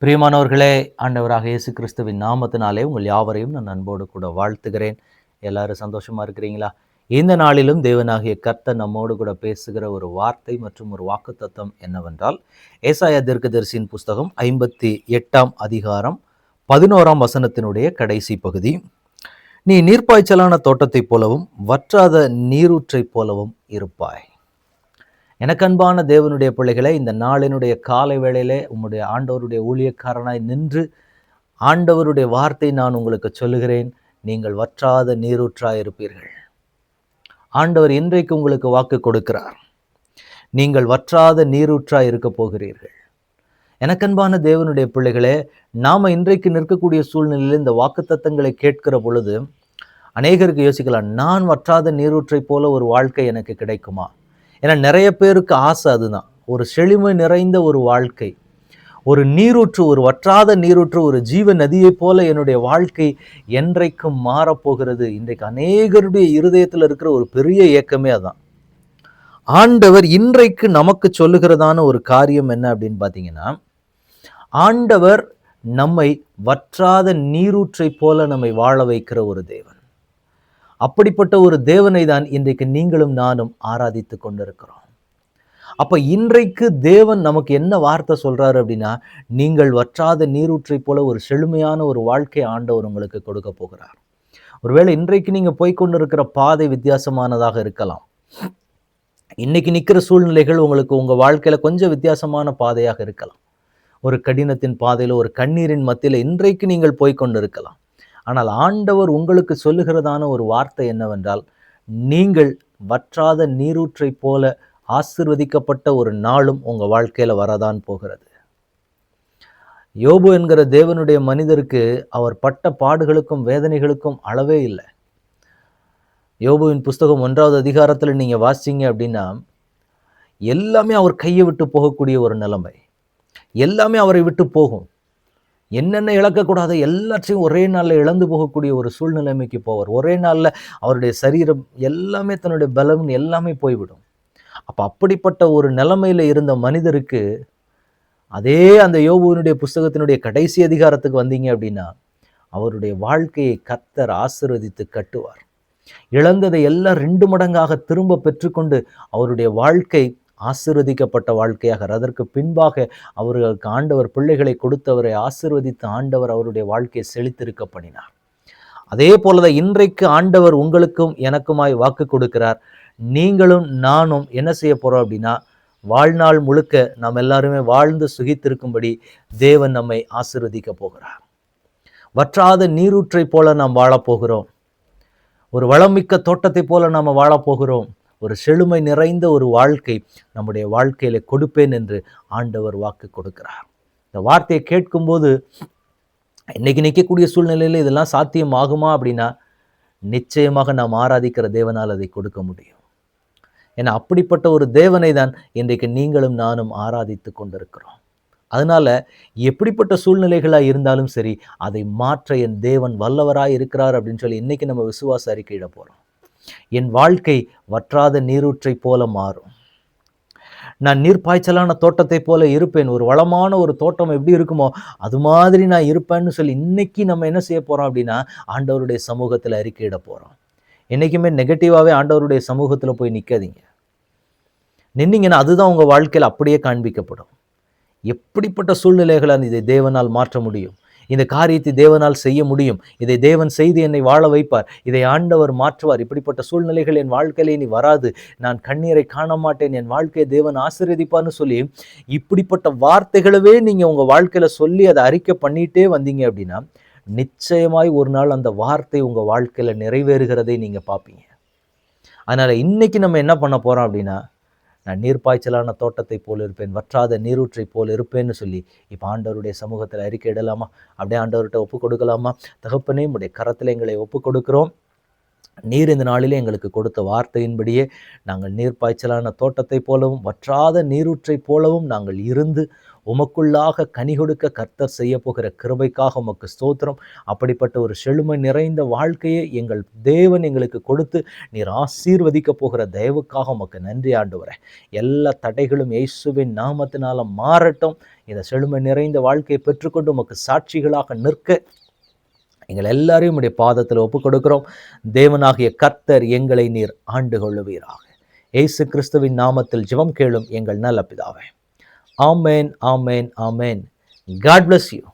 பிரியமானவர்களே, ஆண்டவராக இயேசு கிறிஸ்துவின் நாமத்தினாலே உங்கள் யாவரையும் நான் அன்போடு கூட வாழ்த்துகிறேன். எல்லாரும் சந்தோஷமா இருக்கிறீங்களா? இந்த நாளிலும் தேவனாகிய கர்த்தர் நம்மோடு கூட பேசுகிற ஒரு வார்த்தை மற்றும் ஒரு வாக்குத்தத்தம் என்னவென்றால், ஏசாயா தீர்க்கதரிசியின் புஸ்தகம் 58ஆம் அதிகாரம் 11ஆம் வசனத்தினுடைய கடைசி பகுதி. நீ நீர்ப்பாய்ச்சலான தோட்டத்தைப் போலவும் வற்றாத நீரூற்றைப் போலவும் இருப்பாய். எனக்கு அன்பான தேவனுடைய பிள்ளைகளை, இந்த நாளினுடைய காலை வேளையிலே உம்முடைய ஆண்டவருடைய ஊழியக்காரனாய் நின்று ஆண்டவருடைய வார்த்தை நான் உங்களுக்கு சொல்லுகிறேன். நீங்கள் வற்றாத நீரூற்றாய் இருப்பீர்கள். ஆண்டவர் இன்றைக்கு உங்களுக்கு வாக்கு கொடுக்கிறார். நீங்கள் வற்றாத நீரூற்றாய் இருக்க போகிறீர்கள். எனக்கன்பான தேவனுடைய பிள்ளைகளே, நாம இன்றைக்கு நிற்கக்கூடிய சூழ்நிலையில் இந்த வாக்குத்தத்தங்களை கேட்கிற பொழுது அநேகருக்கு யோசிக்கலாம், நான் வற்றாத நீரூற்றை போல ஒரு வாழ்க்கை எனக்கு கிடைக்குமா? ஏன்னா நிறைய பேருக்கு ஆசை அதுதான். ஒரு செழுமை நிறைந்த ஒரு வாழ்க்கை, ஒரு நீரூற்று, ஒரு வற்றாத நீரூற்று, ஒரு ஜீவ நதியைப் போல என்னுடைய வாழ்க்கை என்றைக்கும் மாறப்போகிறது. இன்றைக்கு அநேகருடைய இருதயத்தில் இருக்கிற ஒரு பெரிய ஏக்கமே அதான். ஆண்டவர் இன்றைக்கு நமக்கு சொல்லுகிறதான ஒரு காரியம் என்ன அப்படின்னு பார்த்தீங்கன்னா, ஆண்டவர் நம்மை வற்றாத நீரூற்றை போல நம்மை வாழ வைக்கிற ஒரு தேவன். அப்படிப்பட்ட ஒரு தேவனை தான் இன்றைக்கு நீங்களும் நானும் ஆராதித்து கொண்டிருக்கிறோம். அப்ப இன்றைக்கு தேவன் நமக்கு என்ன வார்த்தை சொல்றாரு அப்படின்னா, நீங்கள் வற்றாத நீரூற்றை போல ஒரு செழுமையான ஒரு வாழ்க்கை ஆண்டவர் உங்களுக்கு கொடுக்க போகிறார். ஒருவேளை இன்றைக்கு நீங்க போய்கொண்டிருக்கிற பாதை வித்தியாசமானதாக இருக்கலாம். இன்னைக்கு நிற்கிற சூழ்நிலைகள் உங்களுக்கு உங்க வாழ்க்கையில கொஞ்சம் வித்தியாசமான பாதையாக இருக்கலாம். ஒரு கடினத்தின் பாதையில, ஒரு கண்ணீரின் மத்தியில இன்றைக்கு நீங்கள் போய்கொண்டிருக்கலாம். ஆனால் ஆண்டவர் உங்களுக்கு சொல்லுகிறதான ஒரு வார்த்தை என்னவென்றால், நீங்கள் வற்றாத நீரூற்றை போல ஆசீர்வதிக்கப்பட்ட ஒரு நாளும் உங்க வாழ்க்கையில வரதான் போகிறது. யோபு என்கிற தேவனுடைய மனிதருக்கு அவர் பட்ட பாடுகளுக்கும் வேதனைகளுக்கும் அளவே இல்லை. யோபுவின் புஸ்தகம் 1வது அதிகாரத்தில் நீங்க வாசிச்சீங்க அப்படின்னா, எல்லாமே அவர் கையை விட்டு போகக்கூடிய ஒரு நிலைமை. எல்லாமே அவரை விட்டு போகும். என்னென்ன இழக்கக்கூடாது எல்லாத்தையும் ஒரே நாளில் இழந்து போகக்கூடிய ஒரு சூழ்நிலைமைக்கு போவார். ஒரே நாளில் அவருடைய சரீரம் எல்லாமே, தன்னுடைய பலம் எல்லாமே போய்விடும். அப்படிப்பட்ட ஒரு நிலைமையில இருந்த மனிதருக்கு அதே அந்த யோபுவினுடைய புஸ்தகத்தினுடைய கடைசி அதிகாரத்துக்கு வந்தீங்க அப்படின்னா, அவருடைய வாழ்க்கையை கர்த்தர் ஆசீர்வதித்து கட்டுவார். இழந்ததை எல்லாம் 2 மடங்காக திரும்ப பெற்றுக்கொண்டு அவருடைய வாழ்க்கை ஆசீர்வதிக்கப்பட்ட வாழ்க்கையாக, அதற்கு பின்பாக அவர்களுக்கு ஆண்டவர் பிள்ளைகளை கொடுத்தவரை ஆசீர்வதித்த ஆண்டவர் அவருடைய வாழ்க்கையை செழித்திருக்க பண்ணினார். அதே போலதான் இன்றைக்கு ஆண்டவர் உங்களுக்கும் எனக்குமாய் வாக்கு கொடுக்கிறார். நீங்களும் நானும் என்ன செய்ய போறோம் அப்படின்னா, வாழ்நாள் முழுக்க நாம் எல்லாருமே வாழ்ந்து சுகித்திருக்கும்படி தேவன் நம்மை ஆசீர்வதிக்க போகிறார். வற்றாத நீரூற்றை போல நாம் வாழப்போகிறோம். ஒரு வளமிக்க தோட்டத்தை போல நாம் வாழப்போகிறோம். ஒரு செழுமை நிறைந்த ஒரு வாழ்க்கை நம்முடைய வாழ்க்கையில கொடுப்பேன் என்று ஆண்டவர் வாக்கு கொடுக்கிறார். இந்த வார்த்தையை கேட்கும்போது, இன்னைக்கு நிற்கக்கூடிய சூழ்நிலையில இதெல்லாம் சாத்தியம் ஆகுமா அப்படின்னா, நிச்சயமாக நாம் ஆராதிக்கிற தேவனால் அதை கொடுக்க முடியும். ஏன்னா அப்படிப்பட்ட ஒரு தேவனை தான் இன்றைக்கு நீங்களும் நானும் ஆராதித்து கொண்டிருக்கிறோம். அதனால எப்படிப்பட்ட சூழ்நிலைகளாக இருந்தாலும் சரி, அதை மாற்ற என் தேவன் வல்லவராய் இருக்கிறார் அப்படின்னு சொல்லி இன்னைக்கு நம்ம விசுவாச அறிக்கையிட போறோம். என் வாழ்க்கை வற்றாத நீரூற்றை போல மாறும். நான் நீர்ப்பாய்ச்சலான தோட்டத்தை போல இருப்பேன். ஒரு வளமான ஒரு தோட்டம் எப்படி இருக்குமோ அது மாதிரி நான் இருப்பேன்னு சொல்லி இன்னைக்கு நம்ம என்ன செய்ய போறோம் அப்படின்னா, ஆண்டவருடைய சமூகத்தில் அறிக்கையிட போறோம். என்னைக்குமே நெகட்டிவாவே ஆண்டவருடைய சமூகத்தில் போய் நிற்காதீங்க. நின்னீங்கன்னா அதுதான் உங்க வாழ்க்கையில் அப்படியே காண்பிக்கப்படும். எப்படிப்பட்ட சூழ்நிலைகளை இதை தேவனால் மாற்ற முடியும், இந்த காரியத்தை தேவனால் செய்ய முடியும், இதை தேவன் செய்து என்னை வாழ வைப்பார், இதை ஆண்டவர் மாற்றுவார், இப்படிப்பட்ட சூழ்நிலைகள் என் வாழ்க்கையில இனி வராது, நான் கண்ணீரை காண மாட்டேன், என் வாழ்க்கையை தேவன் ஆசீர்வதிப்பார்னு சொல்லி இப்படிப்பட்ட வார்த்தைகளவே நீங்க உங்க வாழ்க்கையில சொல்லி அதை அறிக்கை பண்ணிட்டே வந்தீங்க அப்படின்னா, நிச்சயமாய் ஒரு நாள் அந்த வார்த்தை உங்க வாழ்க்கையில நிறைவேறுகிறதை நீங்க பார்ப்பீங்க. அதனால இன்னைக்கு நம்ம என்ன பண்ண போறோம் அப்படின்னா, நான் நீர்ப்பாய்ச்சலான தோட்டத்தை போல் இருப்பேன், வற்றாத நீரூற்றை போல் இருப்பேன்னு சொல்லி இப்போ ஆண்டவருடைய சமூகத்தில் அறிக்கை இடலாமா? அப்படியே ஆண்டவர்கிட்ட ஒப்பு கொடுக்கலாமா? தகப்பனே, உடைய கரத்தில் எங்களை ஒப்பு கொடுக்கிறோம். நீர் இந்த நாளிலே எங்களுக்கு கொடுத்த வார்த்தையின்படியே நாங்கள் நீர்ப்பாய்ச்சலான தோட்டத்தை போலவும் வற்றாத நீரூற்றை போலவும் நாங்கள் இருந்து உமக்குள்ளாக கனி கொடுக்க கர்த்தர் செய்ய போகிற கிருபைக்காக உமக்கு ஸ்தோத்திரம். அப்படிப்பட்ட ஒரு செழுமை நிறைந்த வாழ்க்கையை எங்கள் தேவன் எங்களுக்கு கொடுத்து நீர் ஆசீர்வதிக்க போகிற தயவுக்காக உமக்கு நன்றி ஆண்டவரே. எல்லா தடைகளும் இயேசுவின் நாமத்தினால மாறட்டும். இந்த செழுமை நிறைந்த வாழ்க்கையை பெற்றுக்கொண்டு உமக்கு சாட்சிகளாக நிற்க எங்கள் எல்லாரையும் உடைய பாதத்தில் ஒப்புக் கொடுக்கிறோம். தேவனாகிய கர்த்தர் எங்களை நீர் ஆண்டு கொள்ளுவீராக. இயேசு கிறிஸ்துவின் நாமத்தில் ஜெபம் கேளும் எங்கள் நல்ல பிதாவே. ஆமென், ஆமென், ஆமென். God bless you.